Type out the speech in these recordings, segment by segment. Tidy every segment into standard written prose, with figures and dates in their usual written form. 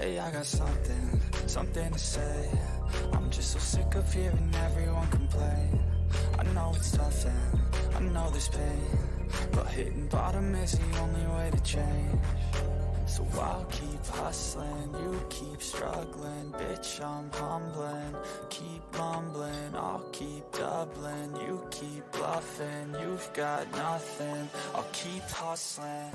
Hey, I got something to say. I'm just so sick of hearing everyone complain. I know it's tough and I know there's pain, but hitting bottom is the only way to change. So I'll keep hustling, you keep struggling. Bitch, I'm humbling, keep mumbling. I'll keep doubling, you keep bluffing. You've got nothing, I'll keep hustling.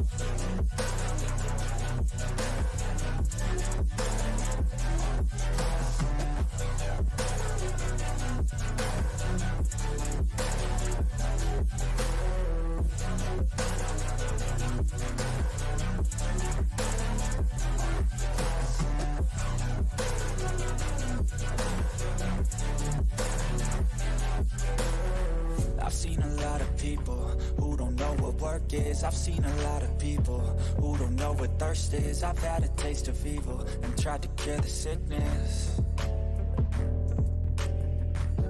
I've seen a lot of people who don't know what work is. I've seen a lot of people who don't know what thirst is. I've had a taste of evil and tried to cure the sickness,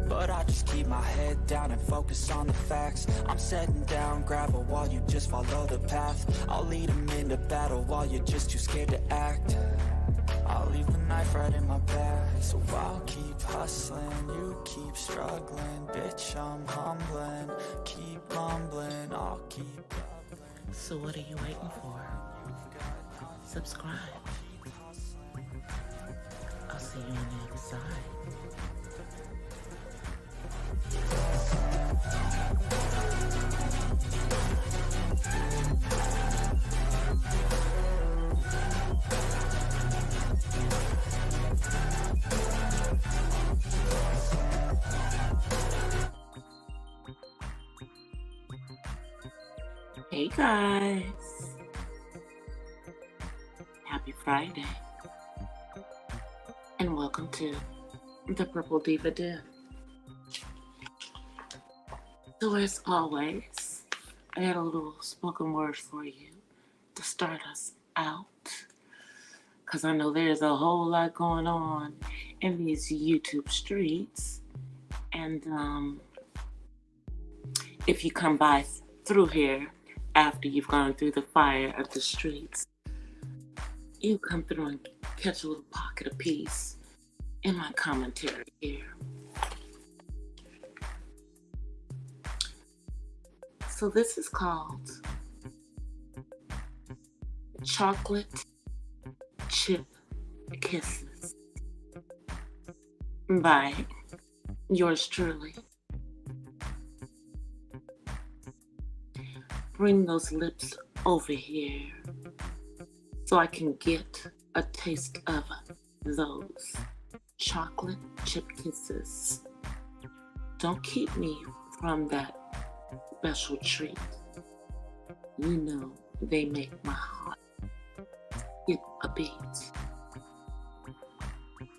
but I just keep my head down and focus on the facts. I'm setting down gravel while you just follow the path. I'll lead them into battle while you're just too scared to act. I'll leave the knife right in my back. So I'll keep hustling, you keep struggling. Bitch, I'm humbling, keep mumbling. I'll keep doubling. So what are you waiting for? Subscribe. I'll see you on the other side. Hey guys, happy Friday, and welcome to the Purple Diva Den. So as always, I got a little spoken word for you to start us out, because I know there's a whole lot going on in these YouTube streets, and if you come by through here after you've gone through the fire of the streets, you come through and catch a little pocket of peace in my commentary here. So this is called Chocolate Chip Kisses by yours truly. Bring those lips over here so I can get a taste of those chocolate chip kisses. Don't keep me from that special treat. You know they make my heart skip a beat.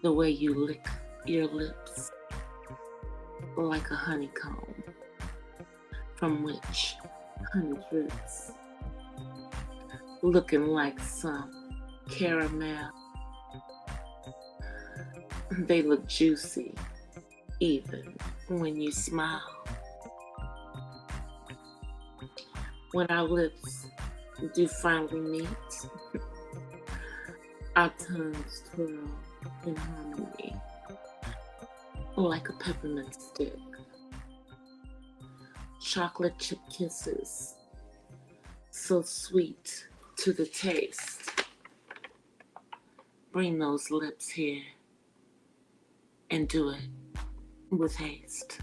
The way you lick your lips like a honeycomb from which honey drips, looking like some caramel. They look juicy even when you smile. When our lips do finally meet, our tongues twirl in harmony like a peppermint stick. Chocolate chip kisses, so sweet to the taste. Bring those lips here and do it with haste.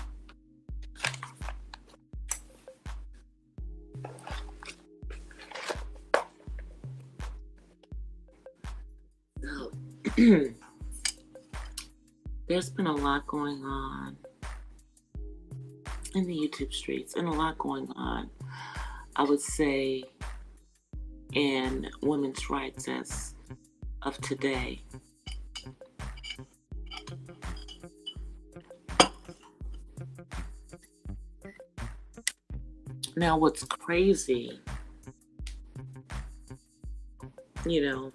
So, there's been a lot going on in the YouTube streets, and a lot going on, I would say, in women's rights as of today. Now, what's crazy, and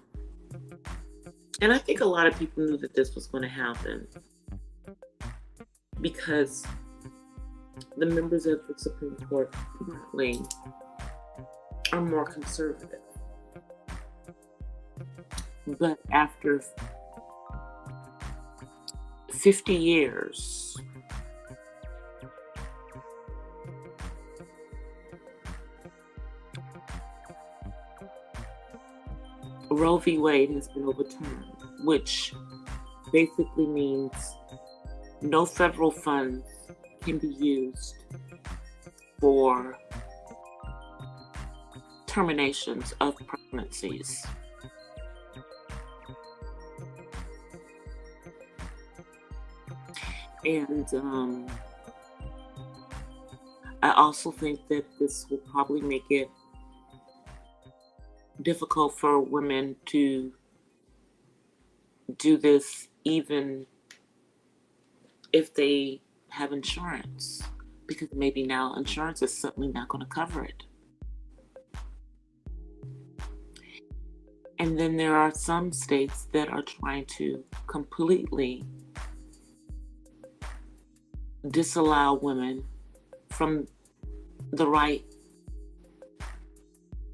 I think a lot of people knew that this was going to happen, because the members of the Supreme Court currently are more conservative. But after 50 years, Roe v. Wade has been overturned, which basically means no federal funds can be used for terminations of pregnancies. And I also think that this will probably make it difficult for women to do this even if they have insurance, because maybe now insurance is certainly not going to cover it. And then there are some states that are trying to completely disallow women from the right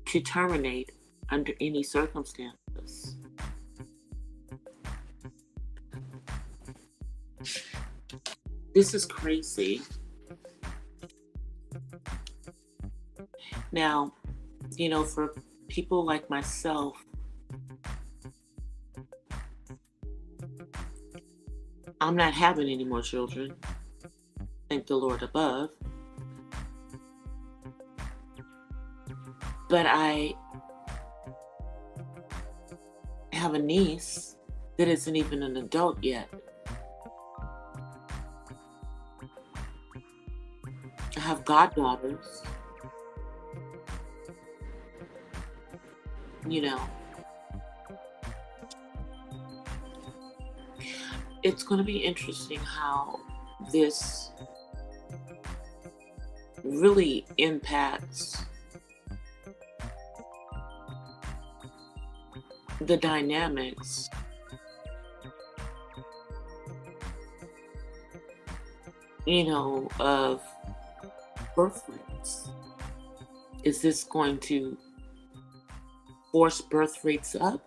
to terminate under any circumstances. This is crazy. Now, for people like myself, I'm not having any more children. Thank the Lord above. But I have a niece that isn't even an adult yet. I have goddaughters. It's going to be interesting how this really impacts the dynamics of birth rates. Is this going to force birth rates up?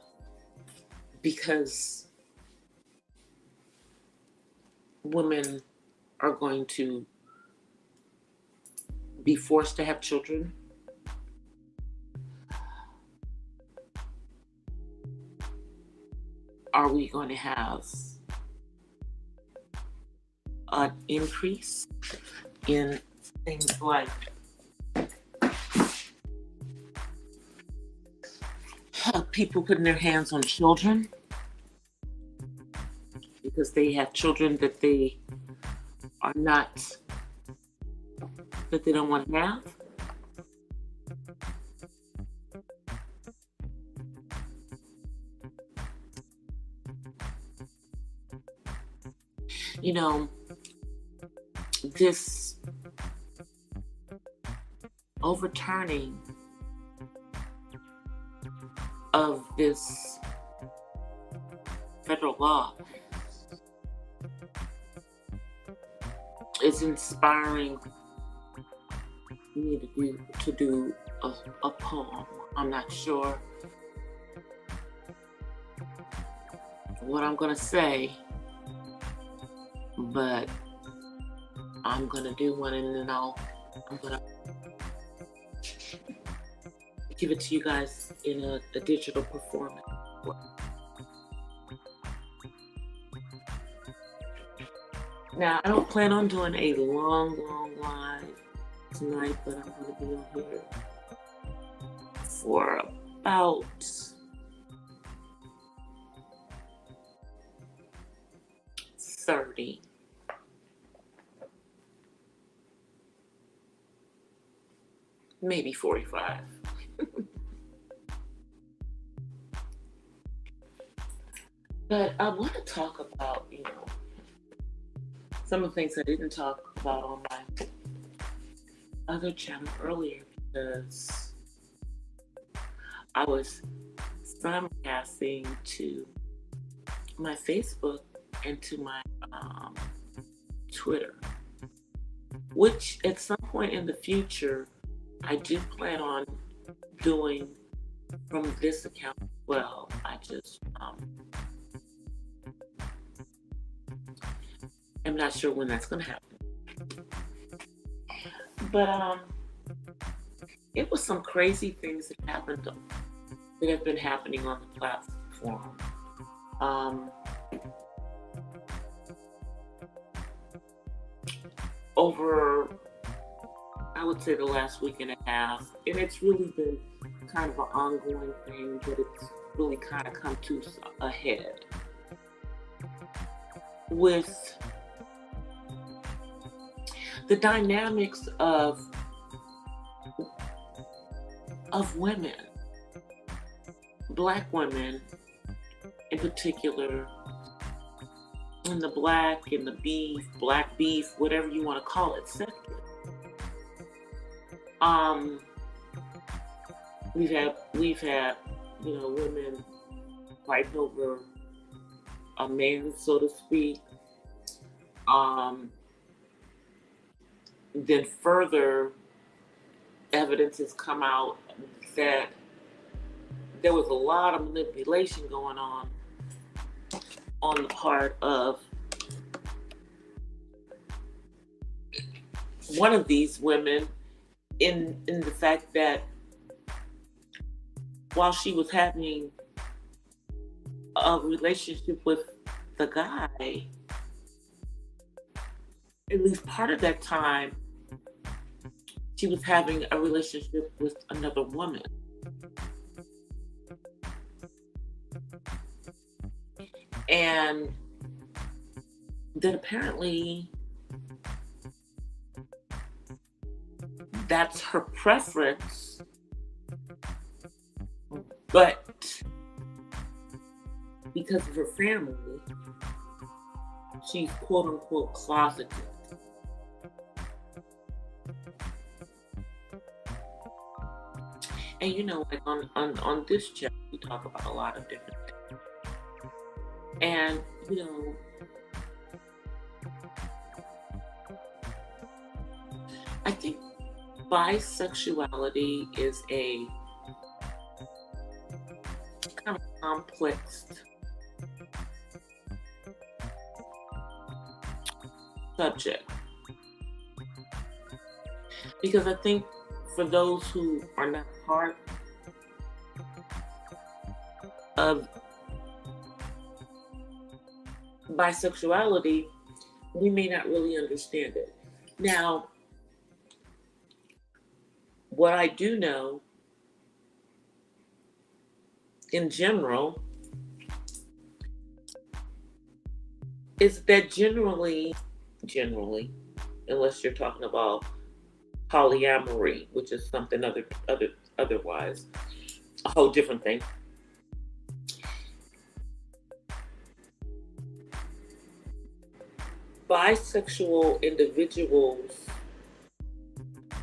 Because women are going to be forced to have children? Are we going to have an increase in things like people putting their hands on children because they have children that they don't want to have? This overturning of this federal law is inspiring me to do a poem. I'm not sure what I'm gonna say, but I'm gonna do one, and then I'm gonna give it to you guys in a digital performance. Now, I don't plan on doing a long live tonight, but I'm gonna be on here for about 30. Maybe 45. But I want to talk about, some of the things I didn't talk about on my other channel earlier, because I was simulcasting to my Facebook and to my Twitter, which at some point in the future I do plan on doing from this account as well, I just am not sure when that's going to happen. But it was some crazy things that happened that have been happening on the platform. Over, I would say, the last week and a half, and it's really been kind of an ongoing thing, but it's really kind of come to a head with the dynamics of women, Black women in particular, in the Black and the beef, Black beef, whatever you want to call it, sector. We've had, women fighting over a man, so to speak. Then further evidence has come out that there was a lot of manipulation going on the part of one of these women in the fact that while she was having a relationship with the guy, at least part of that time, she was having a relationship with another woman. And then apparently that's her preference, but because of her family, she's quote unquote closeted. And like on this channel, we talk about a lot of different things. And I think bisexuality is a kind of complex subject, because I think for those who are not part of bisexuality, we may not really understand it. Now, what I do know in general is that generally, unless you're talking about polyamory, which is something otherwise, a whole different thing. Bisexual individuals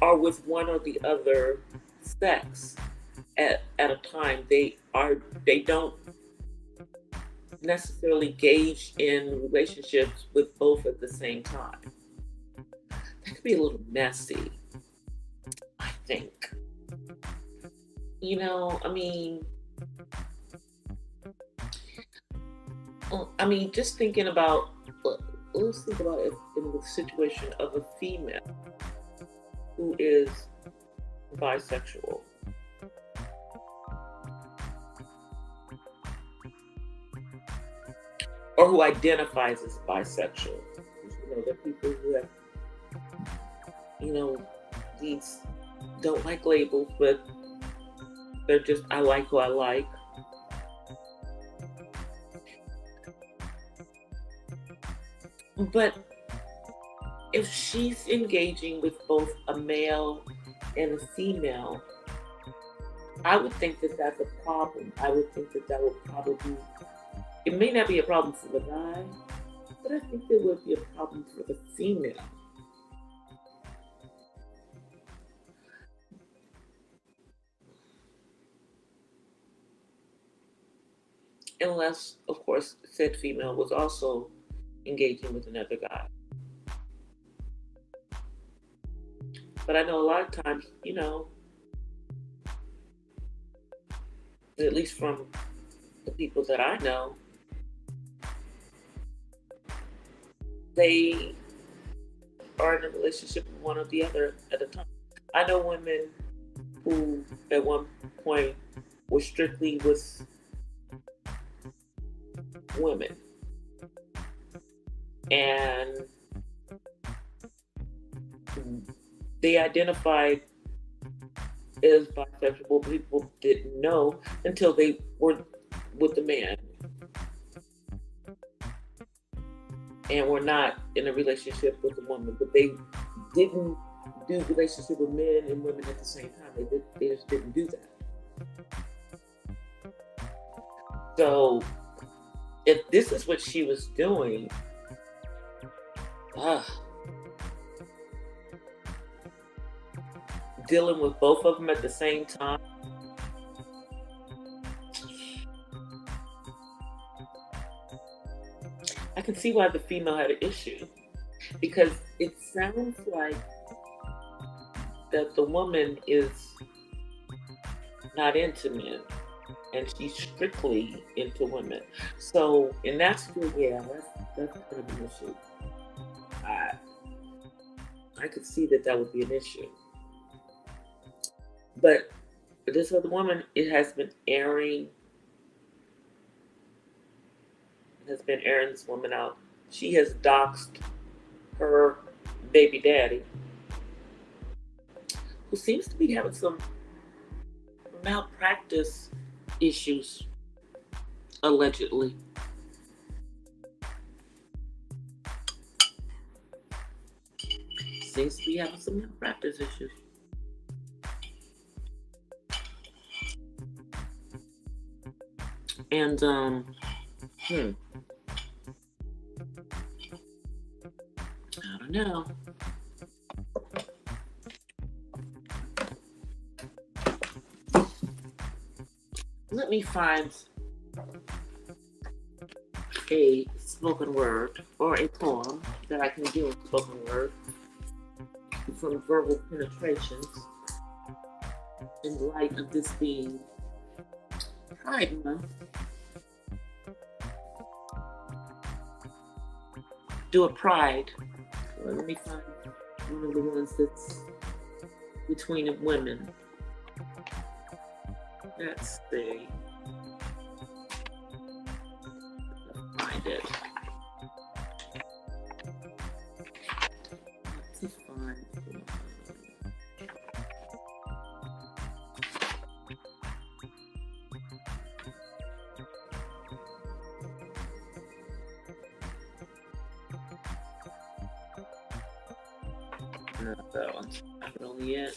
are with one or the other sex at a time. They don't necessarily engage in relationships with both at the same time. That could be a little messy, I think. Just thinking about, let's think about it in the situation of a female who is bisexual. Or who identifies as bisexual. There are people who have, these don't like labels, but they're just, I like who I like. But if she's engaging with both a male and a female, I would think that that's a problem. I would think that would probably, it may not be a problem for the guy, but I think there would be a problem for the female. Unless, of course, said female was also engaging with another guy. But I know a lot of times, at least from the people that I know, they are in a relationship with one or the other at a time. I know women who at one point were strictly with women, and they identified as bisexual, but people didn't know until they were with the man and were not in a relationship with a woman, but they didn't do relationship with men and women at the same time. They just didn't do that. So if this is what she was doing, dealing with both of them at the same time, I can see why the female had an issue, because it sounds like that the woman is not into men and she's strictly into women. So in that school, yeah, that's kind of an issue. I could see that would be an issue. But this other woman, it has been airing this woman out. She has doxed her baby daddy, who seems to be having some malpractice issues, allegedly. Seems to be having some malpractice issues. And I don't know. Let me find a spoken word or a poem that I can do in spoken word from verbal penetrations in light of this being Pride Month. Do a pride. Well, let me find one of the ones that's between the women. Let's see. Let's find it. Let's find it. Not that one. Not really it.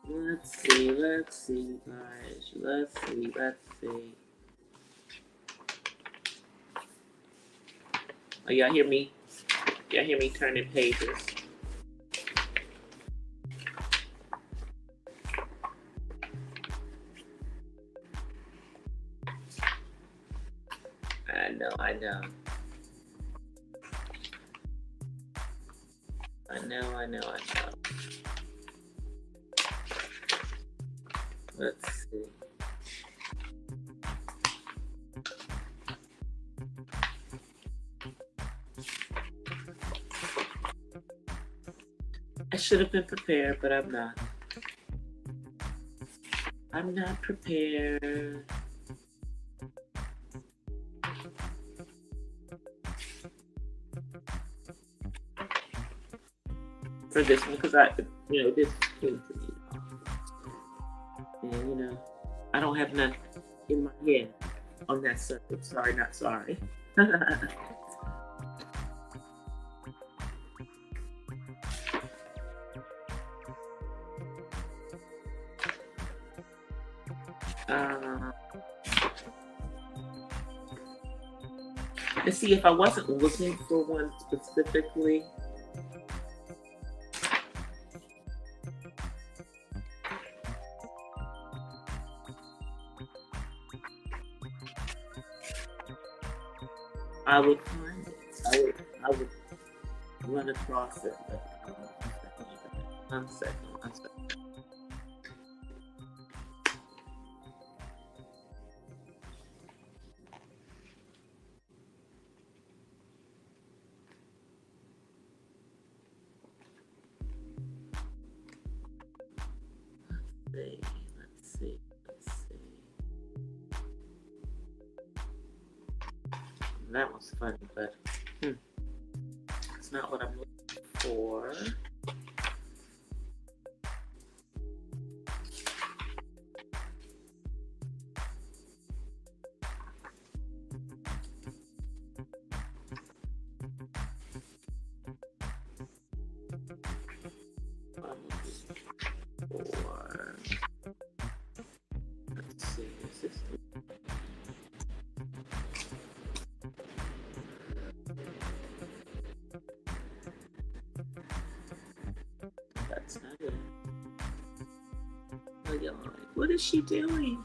Let's see, guys. Let's see. Oh, y'all hear me? Y'all hear me turning pages? I know. Let's see. I should have been prepared, but I'm not. I'm not prepared. For this one, because this came to me. And, I don't have none in my head on that subject. Sorry, not sorry. Let's see, if I wasn't looking for one specifically, I would find it. I would run across it. One second. Let's see. That was funny, but it's not what I'm looking for. Let's see, is this? That's not it. Oh, y'all, like, what is she doing?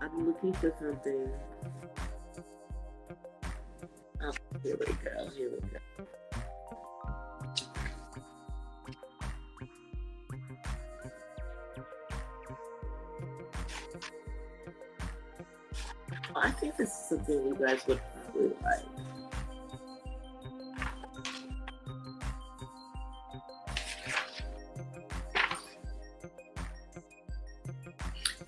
I'm looking for something. Oh, here we go. I think this is something you guys would probably like.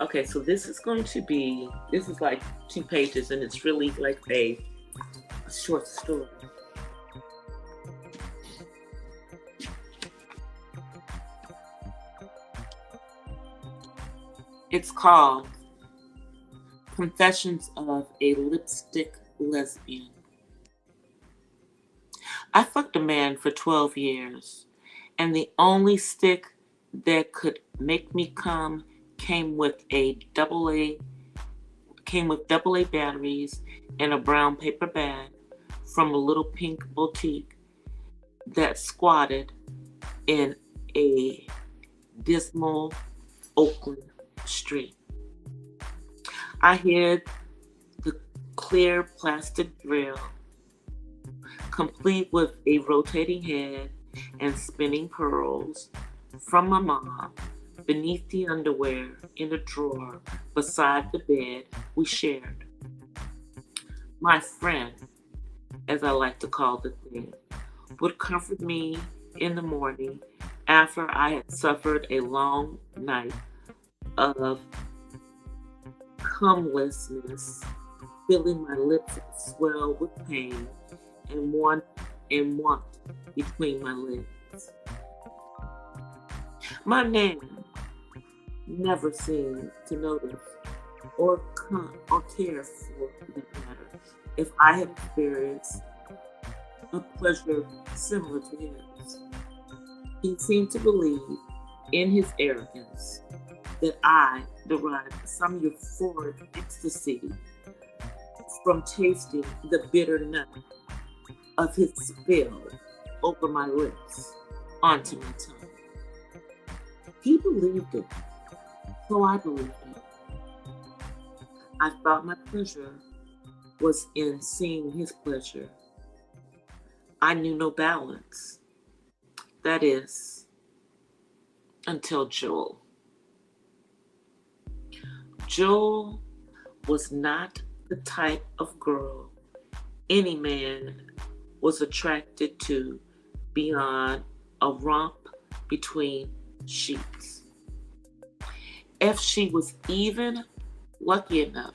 Okay, so this is like 2 pages, and it's really like a short story. It's called Confessions of a Lipstick Lesbian. I fucked a man for 12 years, and the only stick that could make me come came with double A batteries in a brown paper bag from a little pink boutique that squatted in a dismal Oakland street. I hid the clear plastic drill, complete with a rotating head and spinning pearls, from my mom, beneath the underwear in a drawer beside the bed we shared. My friend, as I like to call the thing, would comfort me in the morning after I had suffered a long night of cumlessness, feeling my lips swell with pain and want between my legs. My name never seemed to notice or care for that matter if I had experienced a pleasure similar to his. He seemed to believe, in his arrogance, that I derived some euphoric ecstasy from tasting the bitter nut of his spill over my lips onto my tongue. He believed it, so I believed it. I thought my pleasure was in seeing his pleasure. I knew no balance. That is, until Joel. Joel was not the type of girl any man was attracted to beyond a romp between sheets. If she was even lucky enough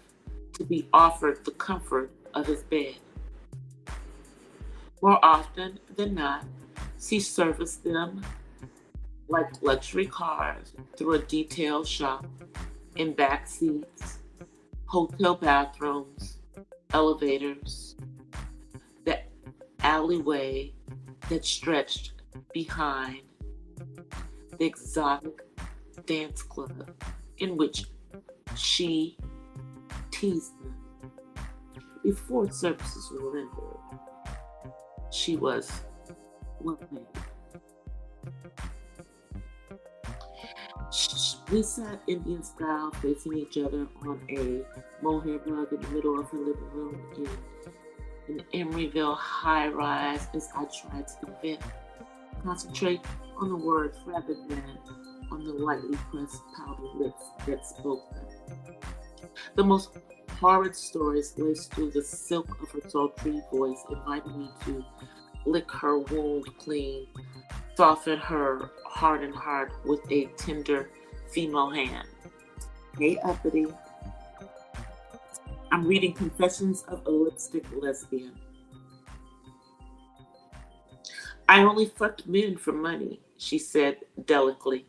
to be offered the comfort of his bed. More often than not, she serviced them like luxury cars through a detailed shop, in back seats, hotel bathrooms, elevators, the alleyway that stretched behind the exotic dance club in which she teased them. Before services were rendered, she was well paid. We sat Indian style, facing each other on a mohair rug in the middle of her living room in an Emeryville high-rise as I tried to concentrate on the words rather than on the lightly pressed powdered lips that spoke them. The most horrid stories laced through the silk of her sultry voice invited me to lick her wound clean, soften her hardened heart with a tender female hand. Hey, uppity. I'm reading Confessions of a Lipstick Lesbian. I only fucked men for money, she said delicately,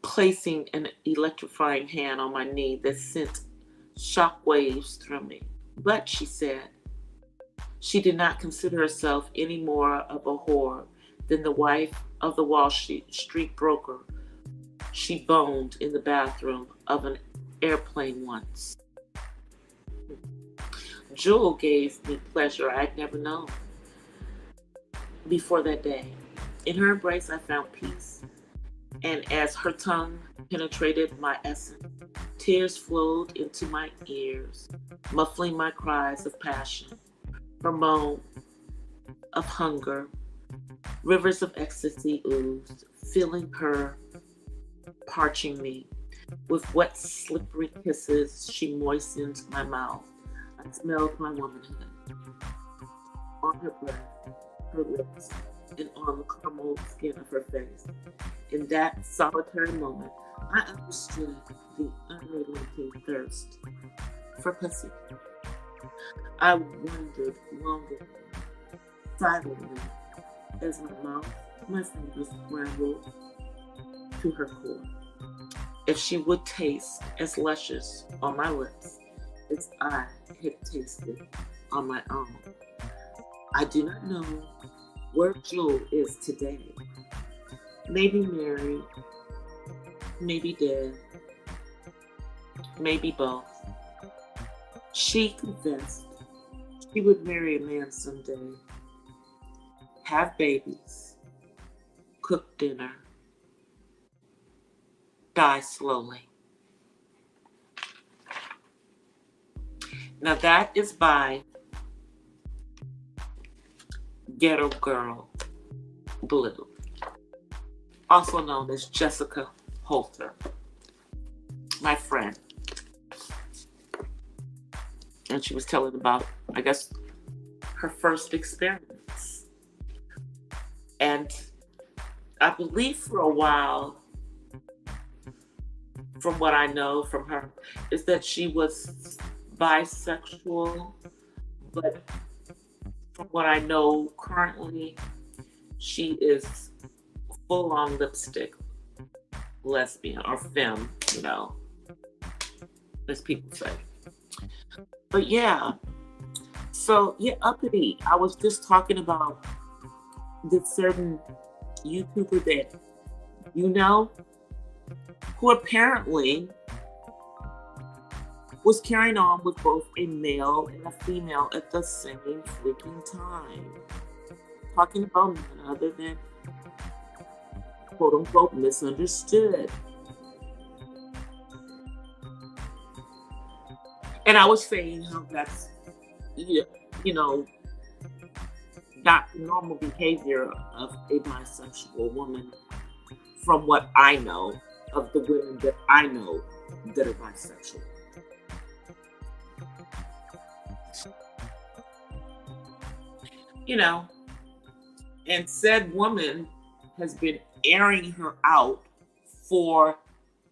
placing an electrifying hand on my knee that sent shockwaves through me. But, she said, she did not consider herself any more of a whore than the wife of the Wall Street broker she boned in the bathroom of an airplane once. Jewel gave me pleasure I'd never known before that day. In her embrace, I found peace, and as her tongue penetrated my essence, tears flowed into my ears, muffling my cries of passion. Her moan of hunger, rivers of ecstasy oozed, filling her, parching me. With wet, slippery kisses, she moistened my mouth. I smelled my womanhood on her breath, her lips, and on the caramel skin of her face. In that solitary moment, I understood the unrelenting thirst for pussy. I wondered longer, silently, as my fingers scrambled to her core, if she would taste as luscious on my lips as I had tasted on my own. I do not know where Jewel is today. Maybe married, maybe dead, maybe both. She confessed she would marry a man someday, have babies, cook dinner, die slowly. Now that is by Ghetto Girl Blue, also known as Jessica Holter, my friend. And she was telling about, I guess, her first experience. And I believe for a while, from what I know from her, is that she was bisexual, but from what I know currently, she is full-on lipstick lesbian or femme, as people say. But yeah, so yeah, uppity. I was just talking about this certain YouTuber that who apparently was carrying on with both a male and a female at the same freaking time. Talking about none other than quote unquote misunderstood. And I was saying how that's, not the normal behavior of a bisexual woman from what I know of the women that I know that are bisexual. And said woman has been airing her out for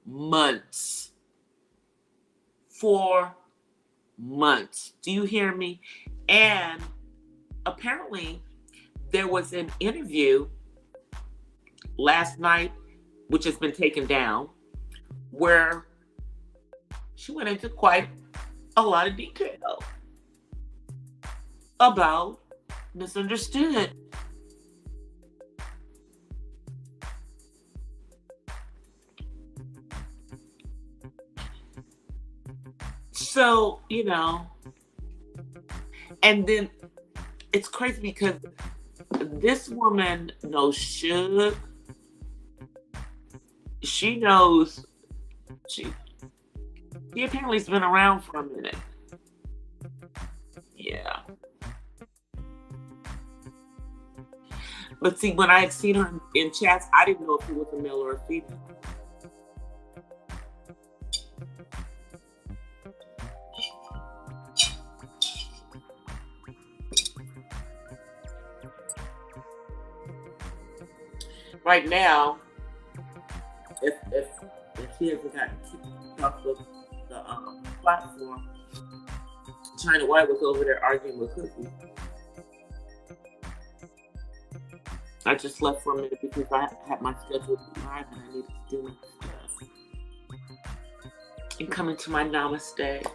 months. 4 months. Do you hear me? And apparently there was an interview last night, which has been taken down, where she went into quite a lot of detail about misunderstood. So, and then it's crazy because this woman knows Suge. She knows, she apparently has been around for a minute. Yeah. But see, when I had seen her in chats, I didn't know if it was a male or a female. Right now, if he hasn't gotten kicked off the platform, China White was over there arguing with Cookie. I just left for a minute because I had my schedule live and I needed to do my stuff. And come into my namaste.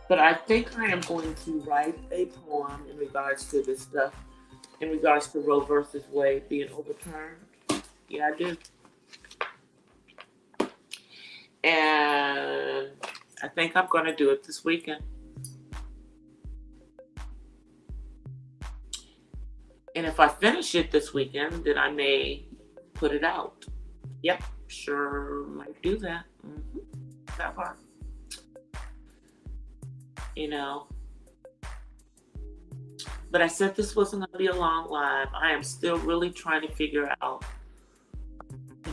But I think I am going to write a poem in regards to this stuff, in regards to Roe versus Wade being overturned. Yeah, I do. And I think I'm going to do it this weekend. And if I finish it this weekend, then I may put it out. Yep, sure might do that. That part. You know. But I said this wasn't going to be a long live. I am still really trying to figure out,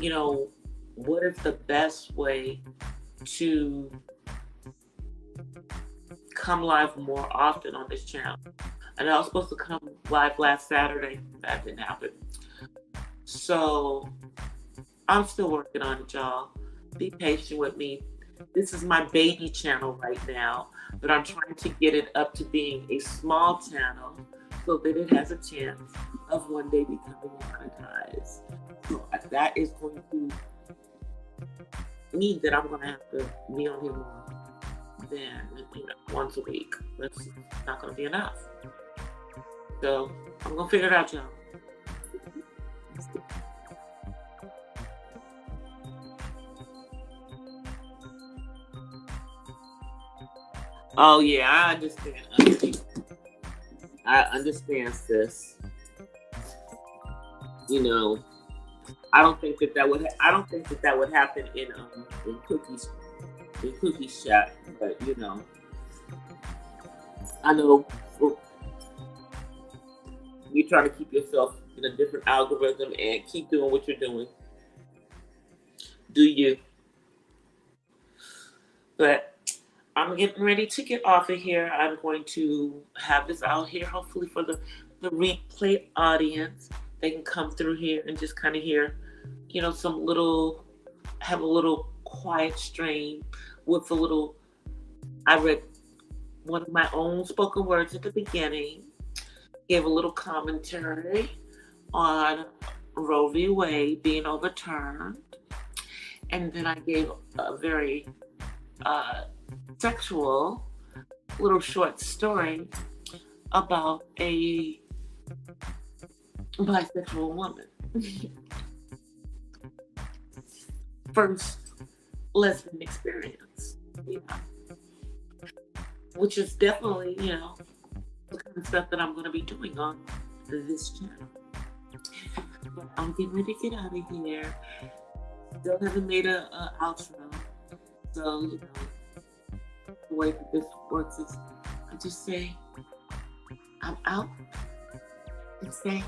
you know, what is the best way to come live more often on this channel. And I was supposed to come live last Saturday. That didn't happen. So I'm still working on it, y'all. Be patient with me. This is my baby channel right now, but I'm trying to get it up to being a small channel so that it has a chance of one day becoming monetized. So that is going to mean that I'm going to have to be on here more than, you know, once a week. That's not going to be enough. So I'm going to figure it out, y'all. Oh yeah, I understand. I understand, sis. You know, I don't think that would happen in Cookie's chat. But you know, I know you're trying to keep yourself in a different algorithm and keep doing what you're doing. Do you? But I'm getting ready to get off of here. I'm going to have this out here, hopefully for the replay audience. They can come through here and just kind of hear, you know, have a little quiet stream with a little, I read one of my own spoken words at the beginning, gave a little commentary on Roe v. Wade being overturned, and then I gave a very sexual little short story about a bisexual woman. First lesbian experience, you know, which is definitely, you know, the kind of stuff that I'm going to be doing on this channel. But I'm getting ready to get out of here. Still haven't made a outro. So, you know, the way that this works is I just say, I'm out and say,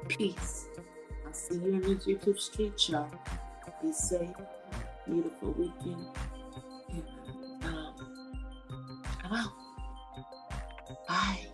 peace. I'll see you in the YouTube street, y'all. Be safe. Beautiful weekend. And I'm out. Bye.